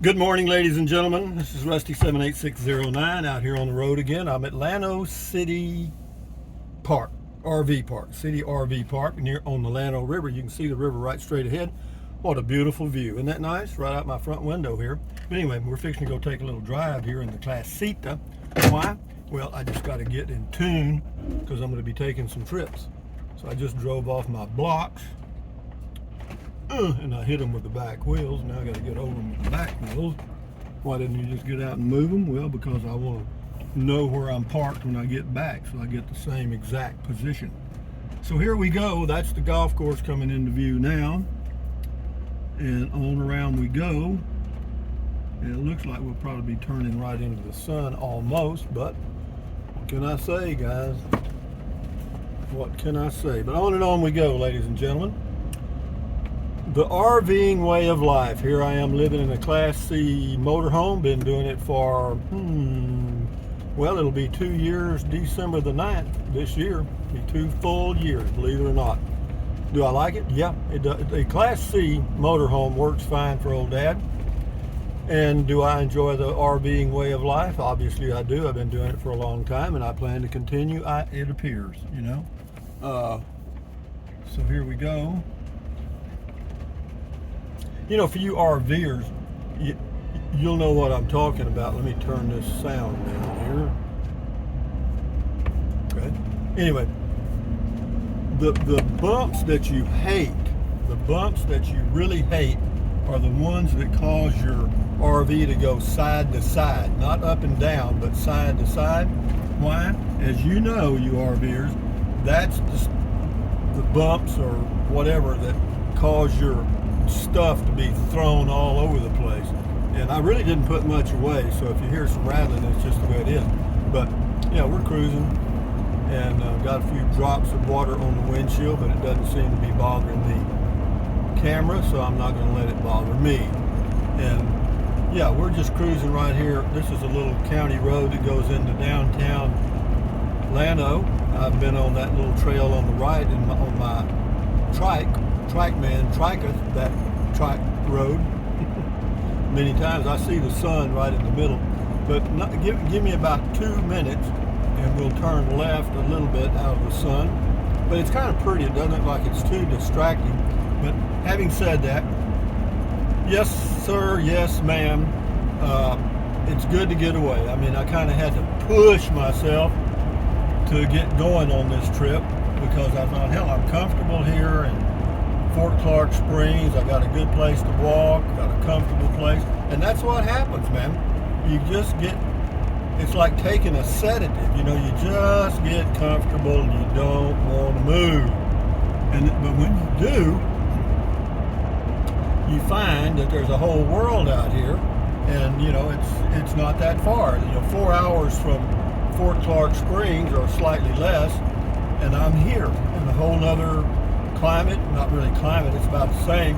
Good morning, ladies and gentlemen. This is Rusty 78609 out here on the road again. I'm at Llano City Park, RV Park, City RV Park near on the Llano River. You can see the river right straight ahead. What a beautiful view. Isn't that nice? Right out my front window here. But anyway, we're fixing to go take a little drive here in the Classita. Why? Well, I just got to get in tune because I'm going to be taking some trips. So I just drove off my blocks. And I hit them with the back wheels. Now I got to get over them with the back wheels. Why didn't you just get out and move them? Well, because I want to know where I'm parked when I get back, so I get the same exact position. So here we go. That's the golf course coming into view now. And on around we go. And it looks like we'll probably be turning right into the sun almost, but what can I say, guys? What can I say? But on and on we go, ladies and gentlemen. The RVing way of life. Here I am living in a Class C motorhome. Been doing it for, well, it'll be 2 years, December the 9th this year. Be 2 full years, believe it or not. Do I like it? Yeah, it does. A Class C motorhome works fine for old Dad. And do I enjoy the RVing way of life? Obviously I do. I've been doing it for a long time, and I plan to continue, it appears, you know. So here we go. You know, for you RVers, you'll know what I'm talking about. Let me turn this sound down here. Okay. Anyway, the bumps that you hate, the bumps that you really hate, are the ones that cause your RV to go side to side, not up and down, but side to side. Why? As you know, you RVers, that's the bumps or whatever that cause your stuff to be thrown all over the place. And I really didn't put much away, so if you hear some rattling, it's just the way it is. But yeah, we're cruising and got a few drops of water on the windshield, but it doesn't seem to be bothering the camera, so I'm not going to let it bother me. And yeah, we're just cruising right here. This is a little county road that goes into downtown Llano. I've been on that little trail on the right on my triketh that trike road many times. I see the sun right in the middle, but give me about 2 minutes and we'll turn left a little bit out of the sun. But it's kind of pretty. It doesn't look like it's too distracting. But having said that, yes sir, yes ma'am, it's good to get away. I mean, I kind of had to push myself to get going on this trip because I thought, hell, I'm comfortable here and Fort Clark Springs. I got a good place to walk, got a comfortable place, and that's what happens, man. You just get, it's like taking a sedative, you know, you just get comfortable and you don't want to move. But when you do, you find that there's a whole world out here, and you know, it's not that far. You know, 4 hours from Fort Clark Springs or slightly less, and I'm here in a whole nother climate. Not really climate, it's about the same,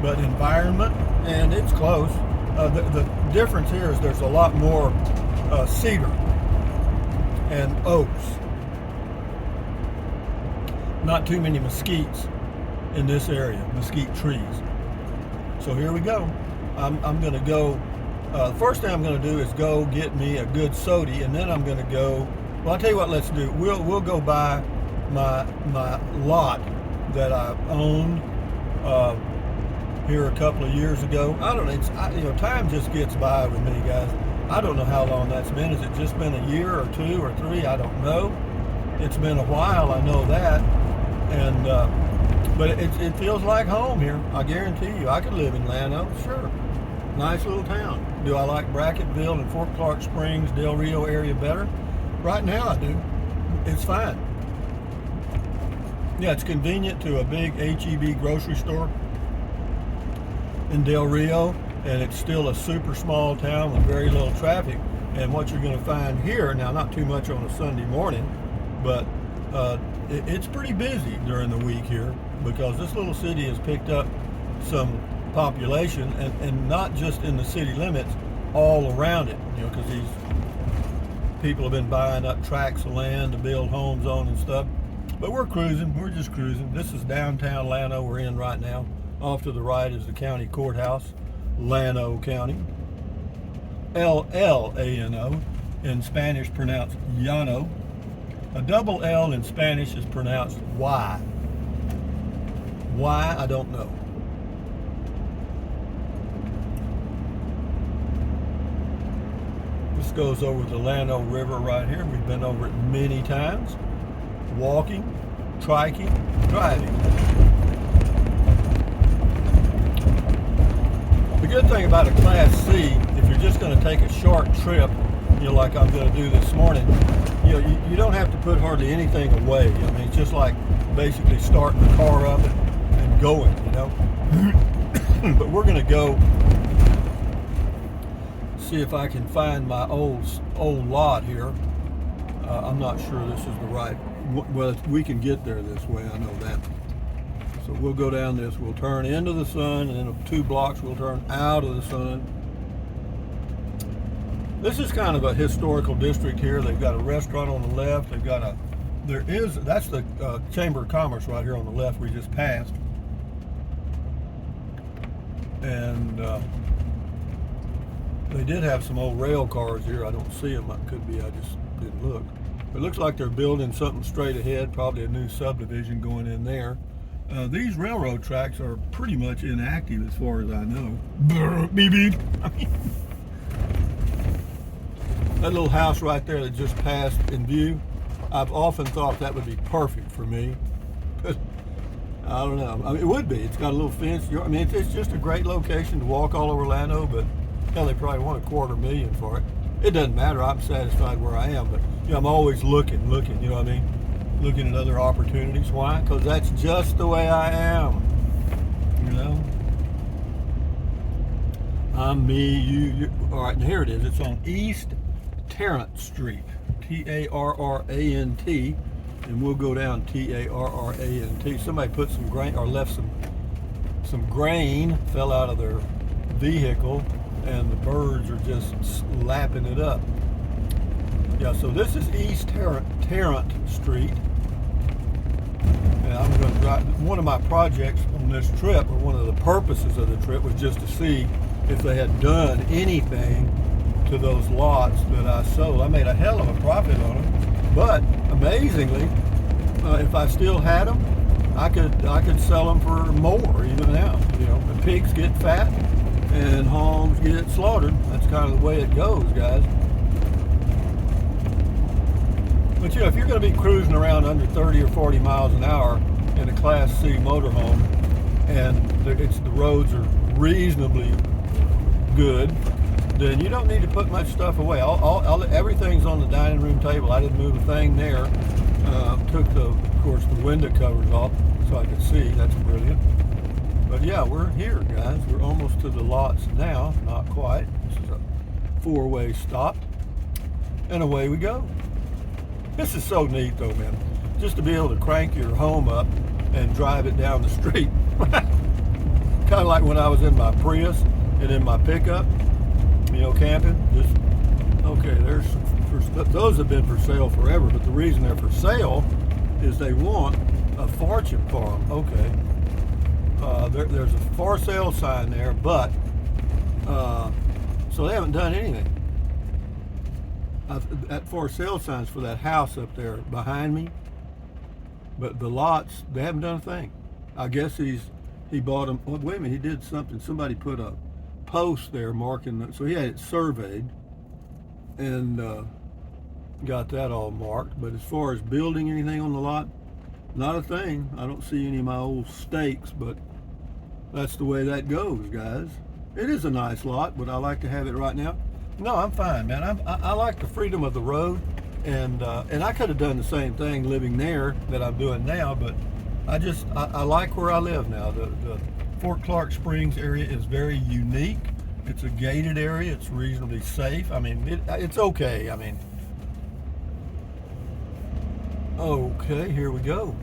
but environment, and it's close. The difference here is there's a lot more cedar and oaks. Not too many mesquites in this area, mesquite trees. So here we go. I'm going to go, the first thing I'm going to do is go get me a good soda, and then I'm going to go, well, I'll tell you what, let's do. We'll go by my lot that I owned here a couple of years ago. I don't know, you know, time just gets by with me, guys. I don't know how long that's been. Has it just been a year or 2 or 3? I don't know. It's been a while, I know that. And but it feels like home here. I guarantee you, I could live in Llano, sure. Nice little town. Do I like Bracketville and Fort Clark Springs, Del Rio area better? Right now I do. It's fine. Yeah, it's convenient to a big H-E-B grocery store in Del Rio, and it's still a super small town with very little traffic. And what you're going to find here, now not too much on a Sunday morning, but it's pretty busy during the week here because this little city has picked up some population, and not just in the city limits, all around it, you know, because these people have been buying up tracts of land to build homes on and stuff. But we're cruising, we're just cruising. This is downtown Llano we're in right now. Off to the right is the county courthouse, Llano County. Llano. In Spanish pronounced Llano. A double L in Spanish is pronounced Y. Why, I don't know. This goes over the Llano River right here. We've been over it many times. Walking, triking, driving. The good thing about a Class C, if you're just going to take a short trip, like I'm going to do this morning, you don't have to put hardly anything away. I mean, it's just like basically starting the car up and going, But we're going to go see if I can find my old lot here. I'm not sure this is the right. Well, we can get there this way. I know that. So we'll go down this. We'll turn into the sun, and then 2 blocks we'll turn out of the sun. This is kind of a historical district here. They've got a restaurant on the left. They've got that's the Chamber of Commerce right here on the left we just passed. And they did have some old rail cars here. I don't see them. It could be I just didn't look. It looks like they're building something straight ahead, probably a new subdivision going in there. These railroad tracks are pretty much inactive as far as I know. Beep, beep. That little house right there that just passed in view, I've often thought that would be perfect for me. But I don't know. I mean, it would be. It's got a little fence. I mean, it's just a great location to walk all over Llano, but hell, they probably want $250,000 for it. It doesn't matter. I'm satisfied where I am, but I'm always looking, you know what I mean? Looking at other opportunities. Why? Because that's just the way I am. I'm me, you. All right, and here it is. It's on East Tarrant Street, Tarrant, and we'll go down Tarrant. Somebody put some grain or left some grain, fell out of their vehicle, and the birds are just lapping it up. Yeah, so this is East Tarrant Street, and I'm going to drive. One of my projects on this trip, or one of the purposes of the trip, was just to see if they had done anything to those lots that I sold. I made a hell of a profit on them, but amazingly, if I still had them, I could sell them for more even now. The pigs get fat and hogs get slaughtered. That's kind of the way it goes, guys. But if you're going to be cruising around under 30 or 40 miles an hour in a Class C motorhome, and the roads are reasonably good, then you don't need to put much stuff away. Everything's on the dining room table. I didn't move a thing there. Took of course, the window covers off so I could see. That's brilliant. But yeah, we're here, guys. We're almost to the lots now. Not quite. This is a 4-way stop, and away we go. This is so neat, though, man. Just to be able to crank your home up and drive it down the street. Kind of like when I was in my Prius and in my pickup. Camping. Those have been for sale forever, but the reason they're for sale is they want a fortune for them. Okay. There's a for sale sign there, but so they haven't done anything. That for sale sign's for that house up there behind me, but the lots, they haven't done a thing. I guess he bought them. Oh, wait a minute, he did something. Somebody put a post there marking, so he had it surveyed and got that all marked. But as far as building anything on the lot, not a thing. I don't see any of my old stakes, but that's the way that goes, guys. It is a nice lot, but I like to have it right now. No, I'm fine, man. I like the freedom of the road, and I could have done the same thing living there that I'm doing now, but I like where I live now. The Fort Clark Springs area is very unique. It's a gated area. It's reasonably safe. I mean, it's okay. I mean, okay, here we go.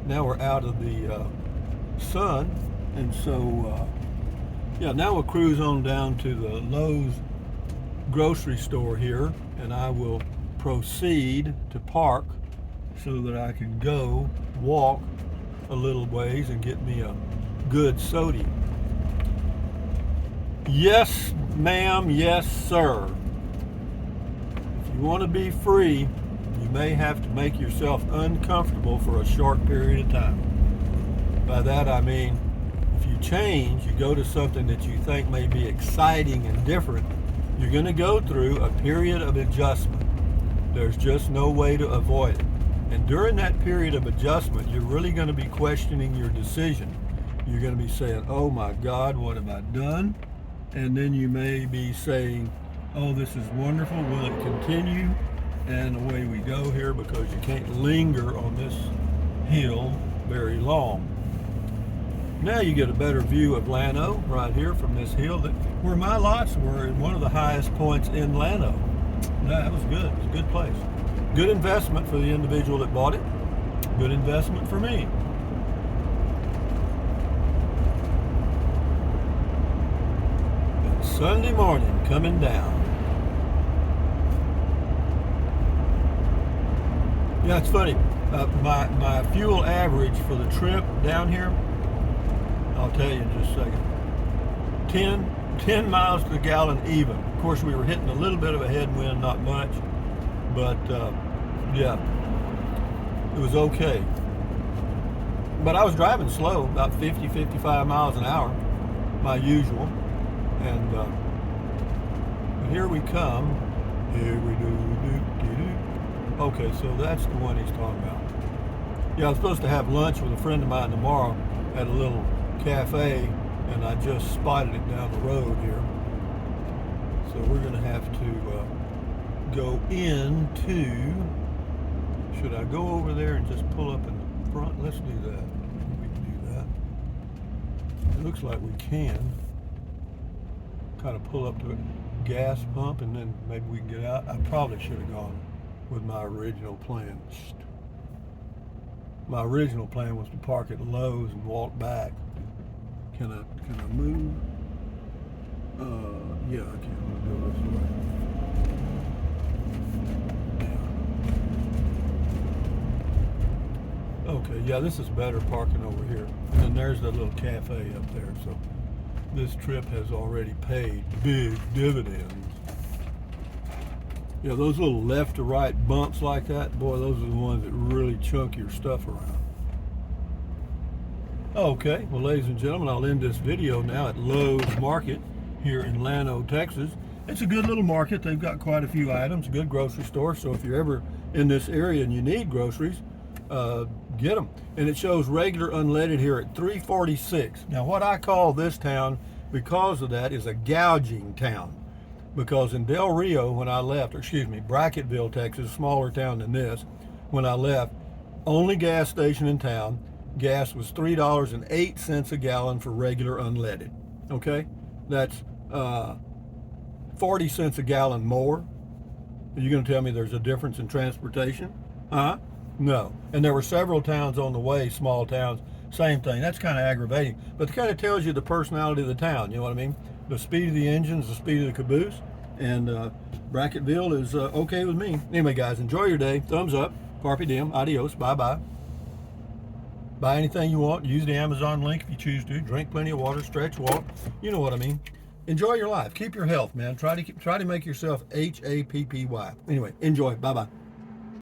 Now we're out of the sun, and so yeah, now we'll cruise on down to the Lowe's grocery store here, and I will proceed to park so that I can go walk a little ways and get me a good soda. Yes, ma'am, yes, sir. If you want to be free, you may have to make yourself uncomfortable for a short period of time. By that I mean, if you change, you go to something that you think may be exciting and different, you're going to go through a period of adjustment. There's just no way to avoid it. And during that period of adjustment, you're really going to be questioning your decision. You're going to be saying, oh my God, what have I done? And then you may be saying, oh, this is wonderful, will it continue? And away we go here, because you can't linger on this hill very long. Now you get a better view of Llano right here from this hill, where my lots were in one of the highest points in Llano. That was good. It's a good place. Good investment for the individual that bought it. Good investment for me. And Sunday morning coming down. Yeah, it's funny. My fuel average for the trip down here, I'll tell you in just a second. 10 miles to the gallon even. Of course, we were hitting a little bit of a headwind, not much, but yeah, it was okay. But I was driving slow, about 50, 55 miles an hour, my usual. And but here we come. Here we do. Okay, so that's the one he's talking about. Yeah, I was supposed to have lunch with a friend of mine tomorrow at a little cafe, and I just spotted it down the road here. So we're going to have to go into, should I go over there and just pull up in the front? Let's do that. We can do that. It looks like we can kind of pull up to a gas pump, and then maybe we can get out. I probably should have gone with my original plan. My original plan was to park at Lowe's and walk back. Can I move? Yeah, I can. I'm gonna go this way. Yeah. Okay, yeah, this is better parking over here. And then there's that little cafe up there. So this trip has already paid big dividends. Yeah, those little left to right bumps like that, boy, those are the ones that really chunk your stuff around. Okay, well, ladies and gentlemen, I'll end this video now at Lowe's Market here in Llano, Texas. It's a good little market. They've got quite a few items, good grocery store. So if you're ever in this area and you need groceries, get them. And it shows regular unleaded here at $3.46. Now, what I call this town, because of that, is a gouging town. Because in Del Rio, when I left, or excuse me, Bracketville, Texas, a smaller town than this, when I left, only gas station in town, gas was $3.08 a gallon for regular unleaded. Okay, that's 40 cents a gallon more. Are you going to tell me there's a difference in transportation? Huh? No. And there were several towns on the way, small towns, same thing. That's kind of aggravating, but it kind of tells you the personality of the town. You know what I mean? The speed of the engines, the speed of the caboose, and Bracketville is okay with me. Anyway, guys, enjoy your day. Thumbs up. Carpe diem. Adios. Bye-bye. Buy anything you want. Use the Amazon link if you choose to. Drink plenty of water. Stretch, walk. You know what I mean. Enjoy your life. Keep your health, man. Try to make yourself happy. Anyway, enjoy. Bye-bye.